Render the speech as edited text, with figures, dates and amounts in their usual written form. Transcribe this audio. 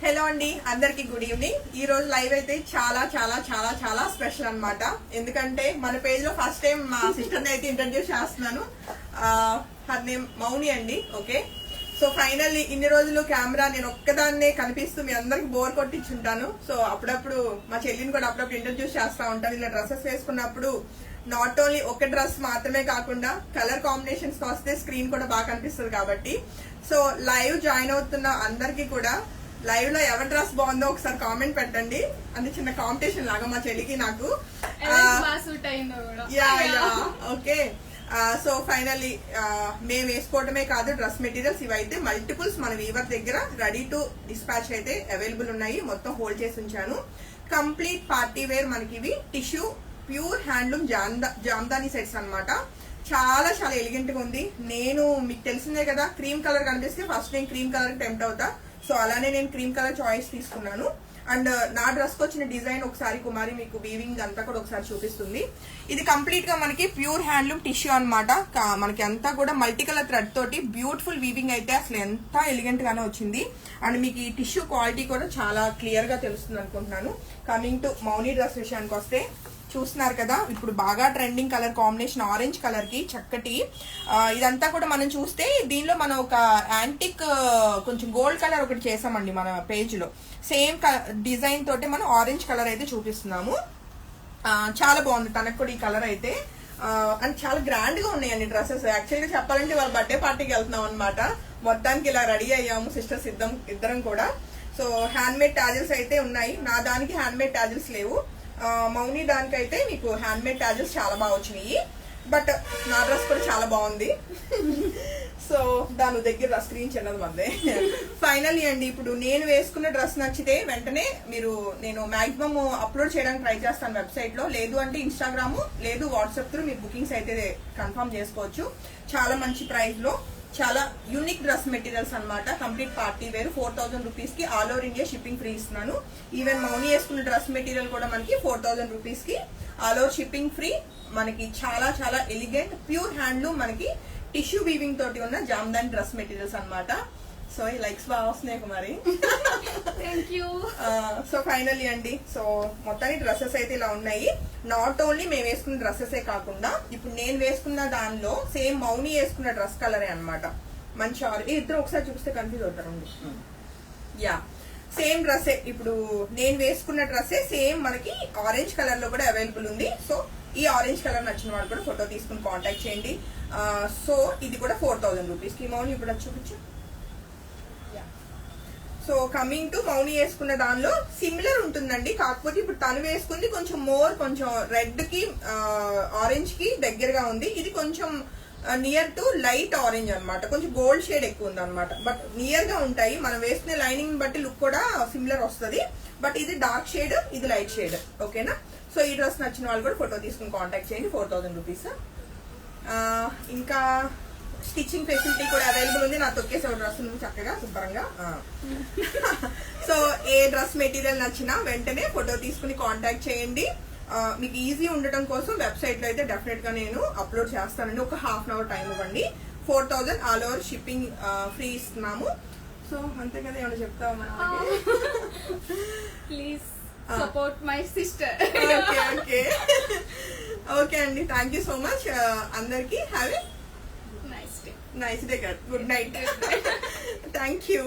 Hello అండి, అందరికి good evening. ఈ రోజు లైవ్ అయితే చాలా చాలా చాలా చాలా స్పెషల్ అన్నమాట. ఎందుకంటే మన పేజ్ లో ఫస్ట్ టైం మా సిస్టర్ ని అయితే ఇంట్రడ్యూస్ చేస్తున్నాను. హర్ నేమ్ మౌని అండి. ఓకే, సో ఫైనల్లీ ఇన్ని రోజులు కెమెరా నేను ఒక్కదాన్నే కనిపిస్తూ మీ అందరికి బోర్ కొట్టించుంటాను. సో అప్పుడప్పుడు మా చెల్లిని కూడా అప్పుడప్పుడు ఇంట్రడ్యూస్ చేస్తా ఉంటాను. ఇలా డ్రెస్సెస్ వేసుకున్నప్పుడు నాట్ ఓన్లీ ఒక డ్రెస్ మాత్రమే కాకుండా కలర్ కాంబినేషన్స్ వస్తే స్క్రీన్ కూడా బాగా కనిపిస్తుంది కాబట్టి, సో లైవ్ జాయిన్ అవుతున్న అందరికి కూడా లైవ్ లో ఎవరి డ్రెస్ బాగుందో ఒకసారి కామెంట్ పెట్టండి. అంటే చిన్న కాంపిటీషన్ లాగా మా చెల్లికి నాకు. ఓకే, సో ఫైనల్లీ మేము వేసుకోవడమే కాదు, డ్రెస్ మెటీరియల్స్ ఇవైతే మల్టిపుల్స్ మన వీవర్ దగ్గర రెడీ టు డిస్పాచ్ అయితే అవైలబుల్ ఉన్నాయి. మొత్తం హోల్డ్ చేసి ఉంచాను. కంప్లీట్ పార్టీ వేర్ మనకి ఇవి tissue pure handloom Jamdani sets అన్నమాట. చాలా చాలా ఎలిగెంట్ గా ఉంది. నేను మీకు తెలిసిందే కదా, క్రీమ్ కలర్ కనిపిస్తే ఫస్ట్ నేను క్రీమ్ కలర్ టెంప్ట్ అవుతా. సో అలానే నేను క్రీమ్ కలర్ చాయిస్ తీసుకున్నాను. అండ్ నా డ్రెస్ కు వచ్చిన డిజైన్ ఒకసారి కుమారి మీకు వీవింగ్ అంతా కూడా ఒకసారి చూపిస్తుంది. ఇది కంప్లీట్ గా మనకి ప్యూర్ హ్యాండ్లూమ్ టిష్యూ అన్నమాట. మనకి అంతా కూడా మల్టీ కలర్ థ్రెడ్ తోటి బ్యూటిఫుల్ వీవింగ్ అయితే అసలు ఎంత ఎలిగెంట్ గానే వచ్చింది. అండ్ మీకు ఈ టిష్యూ క్వాలిటీ కూడా చాలా క్లియర్ గా తెలుస్తుంది అనుకుంటున్నాను. కమింగ్ టు మౌని డ్రెస్ విషయానికి వస్తే, చూస్తున్నారు కదా, ఇప్పుడు బాగా trending colour combination orange colour కి చక్కటి ఇదంతా కూడా మనం చూస్తే దీనిలో మనం ఒక యాంటిక్ కొంచెం గోల్డ్ కలర్ ఒకటి చేసామండి మన పేజ్ లో. సేమ్ డిజైన్ తోటి మనం ఆరెంజ్ కలర్ అయితే చూపిస్తున్నాము. చాలా బాగుంది తనకు కూడా ఈ కలర్ అయితే. అండ్ చాలా గ్రాండ్ గా ఉన్నాయండి డ్రెస్సెస్. యాక్చువల్గా చెప్పాలంటే వాళ్ళ బర్త్డే పార్టీకి వెళ్తున్నాం అనమాట. మొత్తానికి ఇలా రెడీ అయ్యాము సిస్టర్స్ ఇద్దరం కూడా. సో హ్యాండ్ మేడ్ టాజిల్స్ అయితే ఉన్నాయి. నా దానికి హ్యాండ్ మేడ్ టాజిల్స్ లేవు. మౌని దానికైతే మీకు హ్యాండ్ మేడ్ టాజిల్స్ చాలా బాగా వచ్చినాయి. బట్ నా డ్రెస్ కూడా చాలా బాగుంది. సో దాని దగ్గర స్క్రీన్ చిన్నది మందే. ఫైనల్లీ అండి, ఇప్పుడు నేను వేసుకున్న డ్రెస్ నచ్చితే వెంటనే నేను మాక్సిమం అప్లోడ్ చేయడానికి ట్రై చేస్తాను వెబ్సైట్ లో. లేదు అంటే ఇన్స్టాగ్రామ్ లేదు వాట్సాప్ త్రూ మీరు బుకింగ్స్ అయితే కన్ఫర్మ్ చేసుకోవచ్చు. చాలా మంచి ప్రైస్ లో చాలా యూనిక్ డ్రెస్ మెటీరియల్స్ అన్నమాట. కంప్లీట్ పార్టీ వేర్ 4000 రూపీస్ కి all over India shipping free ఇస్తున్నాను. ఈవెన్ మౌని వేసుకున్న డ్రెస్ మెటీరియల్ కూడా మనకి 4000 రూపీస్ కి ఆల్ ఓవర్ షిప్పింగ్ ఫ్రీ. మనకి చాలా చాలా ఎలిగెంట్ ప్యూర్ హ్యాండ్లూమ్ మనకి టిష్యూ వీవింగ్ తోటి ఉన్న జామ్దాని డ్రెస్ మెటీరియల్స్ అన్నమాట. సో ఈ లైక్స్ బాగా వస్తున్నాయి కుమారి. సో ఫైనల్లీ అండి, సో మొత్తానికి డ్రెస్సెస్ అయితే ఇలా ఉన్నాయి. నాట్ ఓన్లీ మేము వేసుకున్న డ్రెస్సెసే కాకుండా ఇప్పుడు నేను వేసుకున్న దానిలో సేమ్ మౌని వేసుకున్న డ్రెస్ కలరే అన్నమాట. మంచి ఇద్దరు ఒకసారి చూస్తే కన్ఫ్యూజ్ అవుతారండి. యా, సేమ్ డ్రెస్సే. ఇప్పుడు నేను వేసుకున్న డ్రెస్సే సేమ్ మనకి ఆరెంజ్ కలర్ లో కూడా అవైలబుల్ ఉంది. సో ఈ ఆరెంజ్ కలర్ నచ్చిన వాళ్ళు కూడా ఫోటో తీసుకుని కాంటాక్ట్ చేయండి. సో ఇది కూడా 4000 రూపీస్ కి. మౌని ఇప్పుడు చూపించు. సో కమింగ్ టు మౌని వేసుకున్న దానిలో సిమిలర్ ఉంటుందండి. కాకపోతే ఇప్పుడు తను వేసుకుంది కొంచెం కొంచెం రెడ్ కి ఆరెంజ్ కి దగ్గరగా ఉంది. ఇది కొంచెం నియర్ టు లైట్ ఆరెంజ్ అన్నమాట. కొంచెం గోల్డ్ షేడ్ ఎక్కువ ఉంది అనమాట. బట్ నియర్ గా ఉంటాయి. మనం వేసుకునే లైనింగ్ బట్టి లుక్ కూడా సిమిలర్ వస్తుంది. బట్ ఇది డార్క్ షేడ్, ఇది లైట్ షేడ్. ఓకేనా? సో ఈ డ్రెస్ నచ్చిన వాళ్ళు కూడా ఫోటో తీసుకుని కాంటాక్ట్ చేయండి. 4000 రూపీస్. ఇంకా స్టిచ్చింగ్ ఫెసిలిటీ కూడా అవైలబుల్ ఉంది. నా తొక్కేసే డ్రెస్ చక్కగా శుభ్రంగా. సో ఏ డ్రెస్ మెటీరియల్ నచ్చినా వెంటనే ఫోటో తీసుకుని కాంటాక్ట్ చేయండి. మీకు ఈజీ ఉండటం కోసం వెబ్సైట్ లో అయితే డెఫినెట్ గా నేను అప్లోడ్ చేస్తానండి. ఒక హాఫ్ అన్ అవర్ టైం ఇవ్వండి. 4000 ఆల్ ఓవర్ షిప్పింగ్ ఫ్రీ ఇస్తున్నాము. సో అంతే కదా, ఏమైనా చెప్తావా మనం? Please support my sister. Okay okay అండి, థ్యాంక్ యూ సో మచ్ అందరికి. Have a nice day. Nice day. Good night. Thank you.